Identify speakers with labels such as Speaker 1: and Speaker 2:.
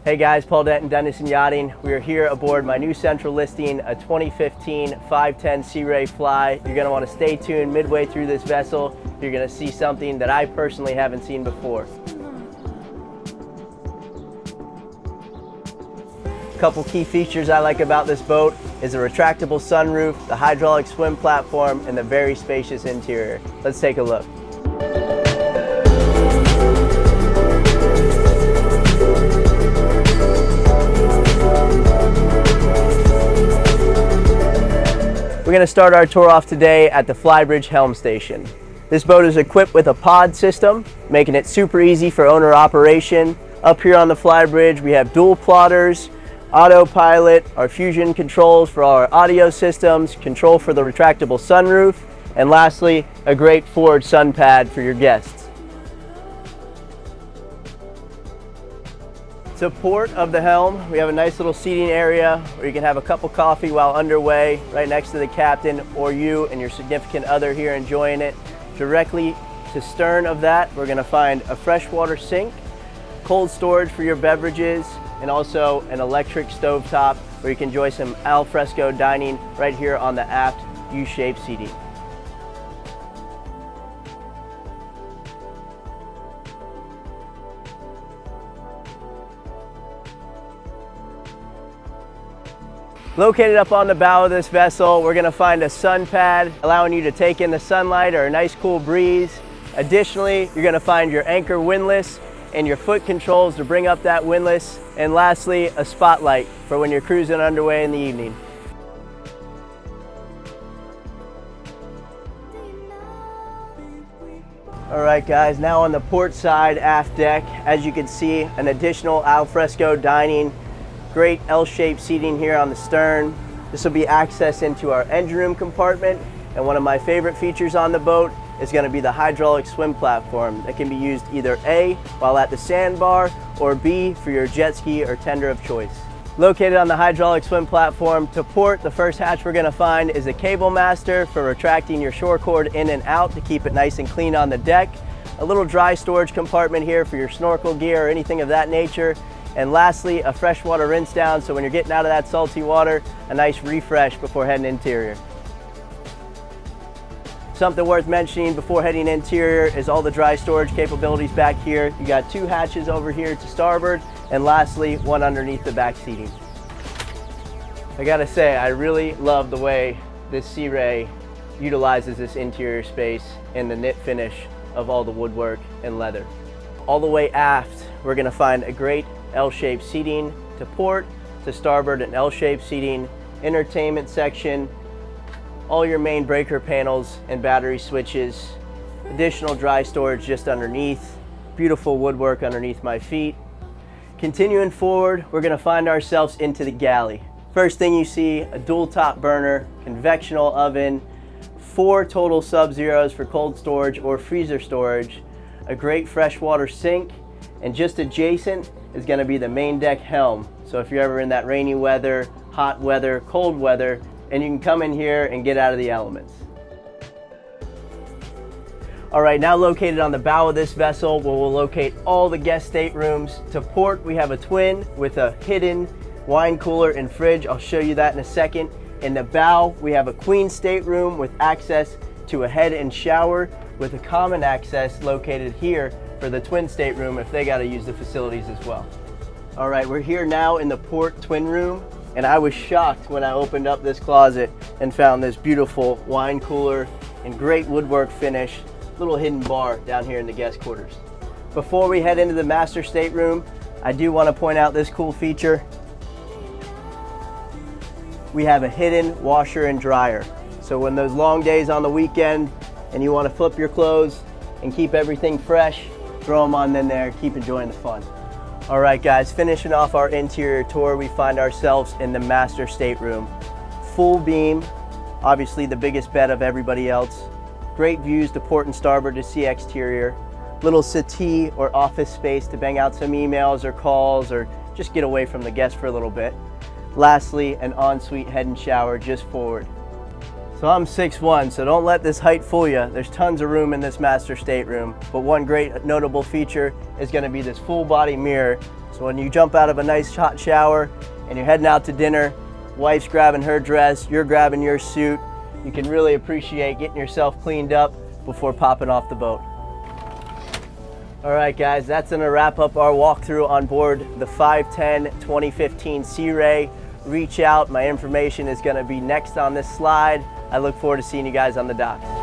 Speaker 1: Hey guys, Paul Denton, Denison Yachting. We are here aboard my new central listing, a 2015 510 Sea Ray Fly. You're gonna wanna stay tuned midway through this vessel. You're gonna see something that I personally haven't seen before. A couple key features I like about this boat is a retractable sunroof, the hydraulic swim platform, and the very spacious interior. Let's take a look. We're going to start our tour off today at the Flybridge Helm Station. This boat is equipped with a pod system, making it super easy for owner operation. Up here on the Flybridge, we have dual plotters, autopilot, our fusion controls for our audio systems, control for the retractable sunroof, and lastly, a great forward sun pad for your guests. To port of the helm, we have a nice little seating area where you can have a cup of coffee while underway, right next to the captain or you and your significant other here enjoying it. Directly to stern of that, we're going to find a freshwater sink, cold storage for your beverages, and also an electric stovetop where you can enjoy some al fresco dining right here on the aft U-shaped seating. Located up on the bow of this vessel, we're going to find a sun pad, allowing you to take in the sunlight or a nice cool breeze. Additionally, you're going to find your anchor windlass and your foot controls to bring up that windlass. And lastly, a spotlight for when you're cruising underway in the evening. All right guys, now on the port side aft deck, as you can see, an additional al fresco dining. Great L-shaped seating here on the stern. This will be access into our engine room compartment, and one of my favorite features on the boat is going to be the hydraulic swim platform that can be used either A, while at the sandbar, or B, for your jet ski or tender of choice. Located on the hydraulic swim platform, to port, the first hatch we're going to find is a cable master for retracting your shore cord in and out to keep it nice and clean on the deck. A little dry storage compartment here for your snorkel gear or anything of that nature. And lastly, a freshwater rinse down, so when you're getting out of that salty water, a nice refresh before heading interior. Something worth mentioning before heading interior is all the dry storage capabilities back here. You got two hatches over here to starboard, and lastly, one underneath the back seating. I gotta say, I really love the way this Sea Ray utilizes this interior space and the knit finish of all the woodwork and leather. All the way aft, we're gonna find a great L-shaped seating to port, to starboard an L-shaped seating, entertainment section, all your main breaker panels and battery switches, additional dry storage just underneath, beautiful woodwork underneath my feet. Continuing forward, we're going to find ourselves into the galley. First thing you see, a dual top burner, convectional oven, 4 total sub-zeros for cold storage or freezer storage, a great freshwater sink, and just adjacent is going to be the main deck helm. So if you're ever in that rainy weather, hot weather, cold weather, and you can come in here and get out of the elements. All right, now located on the bow of this vessel, where we'll locate all the guest staterooms. To port, we have a twin with a hidden wine cooler and fridge. I'll show you that in a second. In the bow, we have a queen stateroom with access to a head and shower, with a common access located here for the twin stateroom if they got to use the facilities as well. All right, we're here now in the port twin room, and I was shocked when I opened up this closet and found this beautiful wine cooler and great woodwork finish, little hidden bar down here in the guest quarters. Before we head into the master stateroom, I do want to point out this cool feature. We have a hidden washer and dryer. So when those long days on the weekend and you want to flip your clothes and keep everything fresh, throw them on in there, keep enjoying the fun. All right guys, finishing off our interior tour, we find ourselves in the master stateroom. Full beam, obviously the biggest bed of everybody else. Great views to port and starboard to see exterior. Little settee or office space to bang out some emails or calls or just get away from the guests for a little bit. Lastly, an ensuite head and shower just forward. So I'm 6'1", so don't let this height fool you. There's tons of room in this master stateroom, but one great notable feature is going to be this full body mirror. So when you jump out of a nice hot shower and you're heading out to dinner, wife's grabbing her dress, you're grabbing your suit, you can really appreciate getting yourself cleaned up before popping off the boat. All right guys, that's gonna wrap up our walkthrough on board the 510 2015 Sea Ray. Reach out, my information is gonna be next on this slide. I look forward to seeing you guys on the docks.